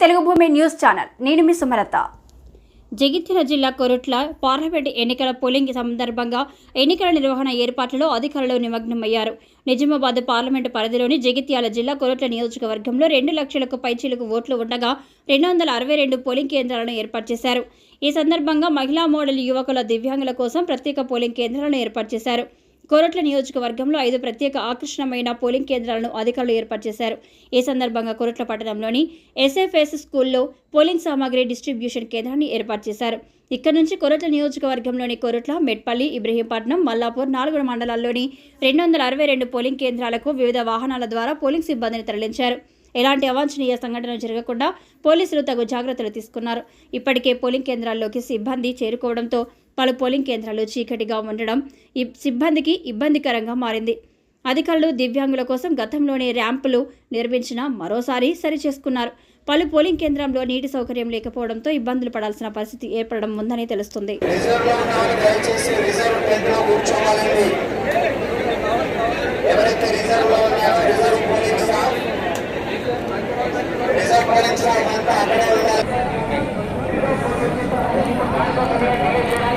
తెలుగు భూమి news channel నేను మీ సుమలత। జగిత్యాల జిల్లా కొరుట్ల పార్లమెంట్ ఎన్నికల పోలింగ్ సందర్భంగా ఎన్నికల నిర్వహణ ఏర్పాట్లలో అధికారులు నిమగ్నమయ్యారు। నిజామాబాద్ పార్లమెంటు పరిధిలోని జగిత్యాల జిల్లా కొరుట్ల నియోజకవర్గంలో 2 లక్షలకు పైచిలకు ఓట్లు ఉండగా 262 పోలింగ్ కేంద్రాలను ఏర్పాటు చేశారు। ఈ సందర్భంగా మహిళా మోడల్ యువకుల దివ్యాంగుల కోసం ప్రత్యేక పోలింగ్ కేంద్రాలను ఏర్పాటు చేశారు। కొరుట్ల నియోజకవర్గంలో 5 ప్రత్యేక ఆకర్షణమైన పోలింగ్ కేంద్రాలను అధికారులు ఏర్పాటు చేశారు। ఈ సందర్భంగా కొరుట్ల పట్టణంలోని ఎస్ఎఫ్ఎస్ స్కూల్లో పోలింగ్ సామాగ్రి డిస్ట్రిబ్యూషన్ కేంద్రాన్ని ఏర్పాటు చేశారు। ఇక్కడ నుంచి కొరుట్ల నియోజకవర్గంలోని కొరుట్ల, మెట్పల్లి, ఇబ్రహీంపట్నం, మల్లాపూర్ 4 మండలాల్లోని 262 పోలింగ్ కేంద్రాలకు వివిధ వాహనాల ద్వారా పోలింగ్ సిబ్బందిని తరలించారు। ఎలాంటి అవాంఛనీయ సంఘటనలు జరగకుండా పోలీసులు తగు జాగ్రత్తలు తీసుకున్నారు। ఇప్పటికే పోలింగ్ కేంద్రాల్లోకి సిబ్బంది చేరుకోవడంతో పలు పోలింగ్ కేంద్రాలు చీకటిగా ఉండడం సిబ్బందికి ఇబ్బందికరంగా మారింది। అధికారులు దివ్యాంగుల కోసం గతంలోనే ర్యాంపులు నిర్మించిన మరోసారి సరిచేసుకున్నారు। పలు పోలింగ్ కేంద్రంలో నీటి సౌకర్యం లేకపోవడంతో ఇబ్బందులు పడాల్సిన పరిస్థితి ఏర్పడడం ఉందని తెలుస్తుంది।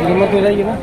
हिम्मत हो जाएगी ना।